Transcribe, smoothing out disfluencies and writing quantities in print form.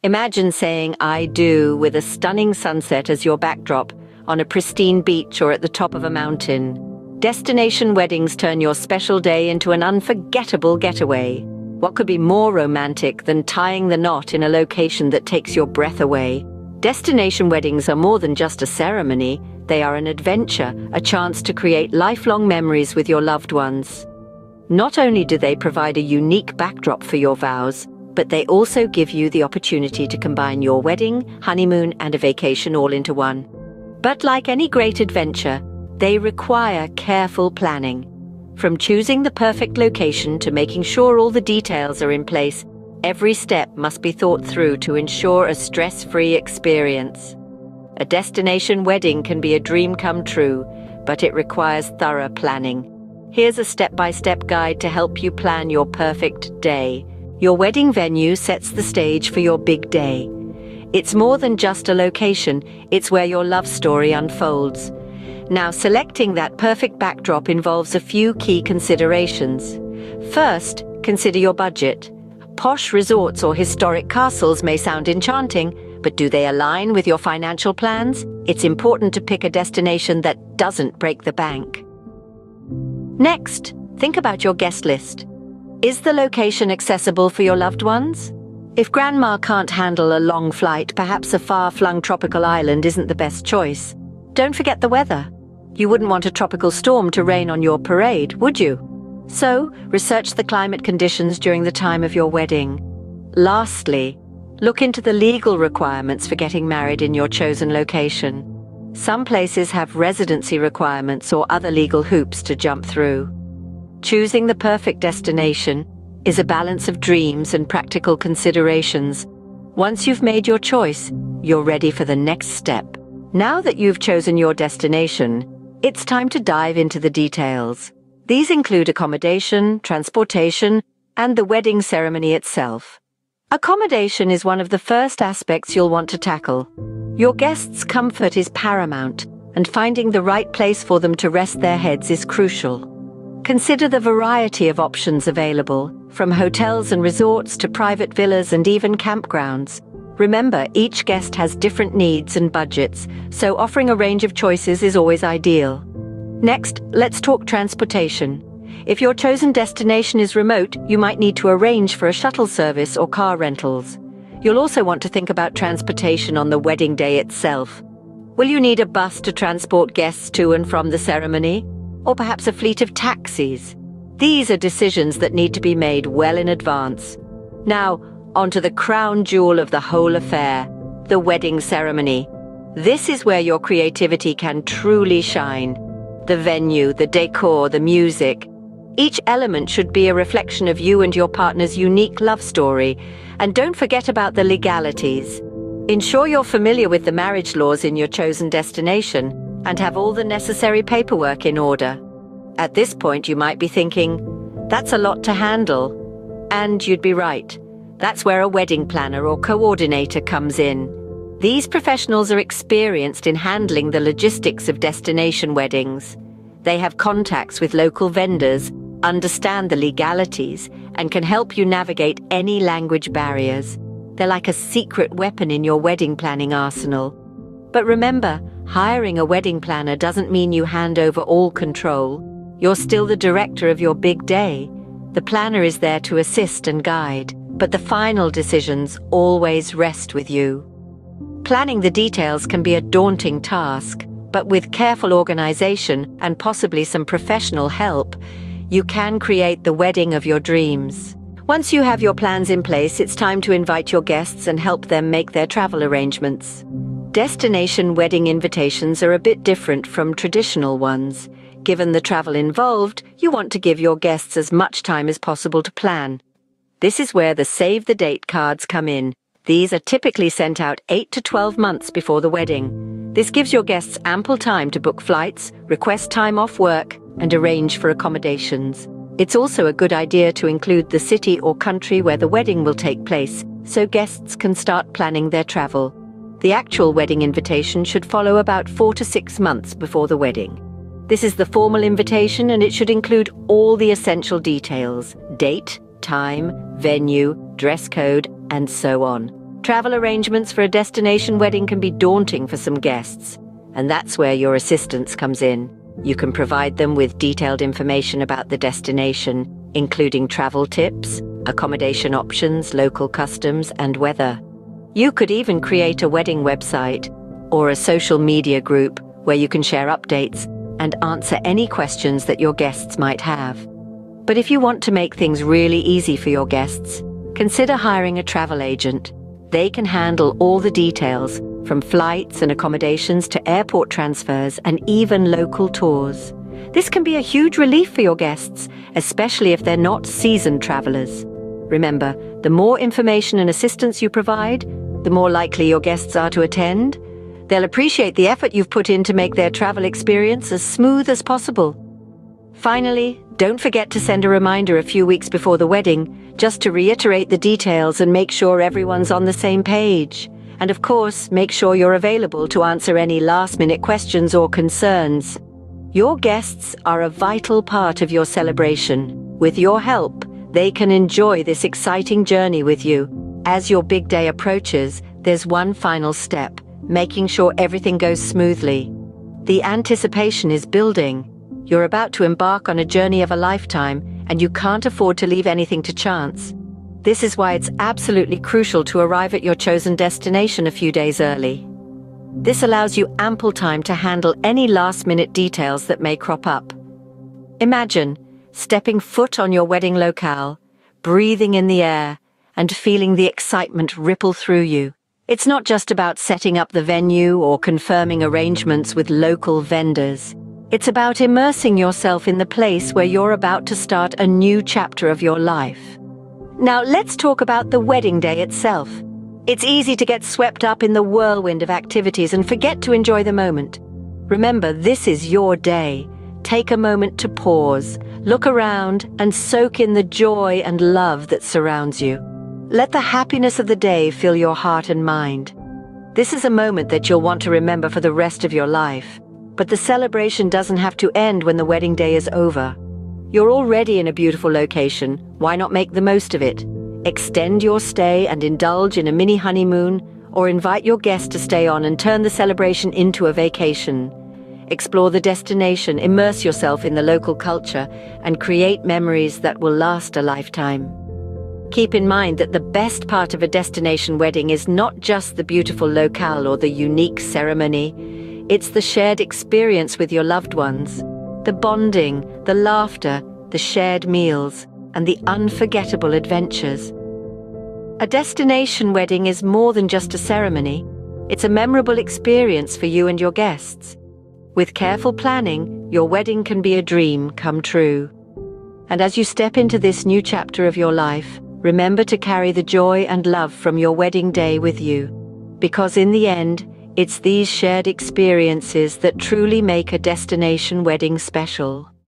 Imagine saying "I do" with a stunning sunset as your backdrop, on a pristine beach or at the top of a mountain. Destination weddings turn your special day into an unforgettable getaway. What could be more romantic than tying the knot in a location that takes your breath away? Destination weddings are more than just a ceremony. They are an adventure, a chance to create lifelong memories with your loved ones. Not only do they provide a unique backdrop for your vows, but they also give you the opportunity to combine your wedding, honeymoon, and a vacation all into one. But like any great adventure, they require careful planning. From choosing the perfect location to making sure all the details are in place, every step must be thought through to ensure a stress-free experience. A destination wedding can be a dream come true, but it requires thorough planning. Here's a step-by-step guide to help you plan your perfect day. Your wedding venue sets the stage for your big day. It's more than just a location, it's where your love story unfolds. Now, selecting that perfect backdrop involves a few key considerations. First, consider your budget. Posh resorts or historic castles may sound enchanting, but do they align with your financial plans? It's important to pick a destination that doesn't break the bank. Next, think about your guest list. Is the location accessible for your loved ones? If grandma can't handle a long flight, perhaps a far-flung tropical island isn't the best choice. Don't forget the weather. You wouldn't want a tropical storm to rain on your parade, would you? So, research the climate conditions during the time of your wedding. Lastly, look into the legal requirements for getting married in your chosen location. Some places have residency requirements or other legal hoops to jump through. Choosing the perfect destination is a balance of dreams and practical considerations. Once you've made your choice, you're ready for the next step. Now that you've chosen your destination, it's time to dive into the details. These include accommodation, transportation, and the wedding ceremony itself. Accommodation is one of the first aspects you'll want to tackle. Your guests' comfort is paramount, and finding the right place for them to rest their heads is crucial. Consider the variety of options available, from hotels and resorts to private villas and even campgrounds. Remember, each guest has different needs and budgets, so offering a range of choices is always ideal. Next, let's talk transportation. If your chosen destination is remote, you might need to arrange for a shuttle service or car rentals. You'll also want to think about transportation on the wedding day itself. Will you need a bus to transport guests to and from the ceremony? Or perhaps a fleet of taxis? These are decisions that need to be made well in advance. Now, onto the crown jewel of the whole affair, the wedding ceremony. This is where your creativity can truly shine. The venue, the decor, the music. Each element should be a reflection of you and your partner's unique love story. And don't forget about the legalities. Ensure you're familiar with the marriage laws in your chosen destination and have all the necessary paperwork in order. At this point, you might be thinking, that's a lot to handle. And you'd be right. That's where a wedding planner or coordinator comes in. These professionals are experienced in handling the logistics of destination weddings. They have contacts with local vendors, understand the legalities, and can help you navigate any language barriers. They're like a secret weapon in your wedding planning arsenal. But remember, hiring a wedding planner doesn't mean you hand over all control. You're still the director of your big day. The planner is there to assist and guide, but the final decisions always rest with you. Planning the details can be a daunting task, but with careful organization and possibly some professional help, you can create the wedding of your dreams. Once you have your plans in place, it's time to invite your guests and help them make their travel arrangements. Destination wedding invitations are a bit different from traditional ones. Given the travel involved, you want to give your guests as much time as possible to plan. This is where the save the date cards come in. These are typically sent out 8 to 12 months before the wedding. This gives your guests ample time to book flights, request time off work, and arrange for accommodations. It's also a good idea to include the city or country where the wedding will take place, so guests can start planning their travel. The actual wedding invitation should follow about 4 to 6 months before the wedding. This is the formal invitation, and it should include all the essential details: date, time, venue, dress code, and so on. Travel arrangements for a destination wedding can be daunting for some guests, and that's where your assistance comes in. You can provide them with detailed information about the destination, including travel tips, accommodation options, local customs, and weather. You could even create a wedding website or a social media group where you can share updates and answer any questions that your guests might have. But if you want to make things really easy for your guests, consider hiring a travel agent. They can handle all the details, from flights and accommodations to airport transfers and even local tours. This can be a huge relief for your guests, especially if they're not seasoned travelers. Remember, the more information and assistance you provide, the more likely your guests are to attend. They'll appreciate the effort you've put in to make their travel experience as smooth as possible. Finally, don't forget to send a reminder a few weeks before the wedding, just to reiterate the details and make sure everyone's on the same page. And of course, make sure you're available to answer any last-minute questions or concerns. Your guests are a vital part of your celebration. With your help, they can enjoy this exciting journey with you. As your big day approaches, there's one final step: making sure everything goes smoothly. The anticipation is building. You're about to embark on a journey of a lifetime, and you can't afford to leave anything to chance. This is why it's absolutely crucial to arrive at your chosen destination a few days early. This allows you ample time to handle any last-minute details that may crop up. Imagine stepping foot on your wedding locale, breathing in the air, and feeling the excitement ripple through you. It's not just about setting up the venue or confirming arrangements with local vendors. It's about immersing yourself in the place where you're about to start a new chapter of your life. Now let's talk about the wedding day itself. It's easy to get swept up in the whirlwind of activities and forget to enjoy the moment. Remember, this is your day. Take a moment to pause, look around, and soak in the joy and love that surrounds you. Let the happiness of the day fill your heart and mind. This is a moment that you'll want to remember for the rest of your life. But the celebration doesn't have to end when the wedding day is over. You're already in a beautiful location. Why not make the most of it? Extend your stay and indulge in a mini honeymoon, or invite your guests to stay on and turn the celebration into a vacation. Explore the destination, immerse yourself in the local culture, and create memories that will last a lifetime. Keep in mind that the best part of a destination wedding is not just the beautiful locale or the unique ceremony. It's the shared experience with your loved ones, the bonding, the laughter, the shared meals, and the unforgettable adventures. A destination wedding is more than just a ceremony. It's a memorable experience for you and your guests. With careful planning, your wedding can be a dream come true. And as you step into this new chapter of your life, remember to carry the joy and love from your wedding day with you. Because in the end, it's these shared experiences that truly make a destination wedding special.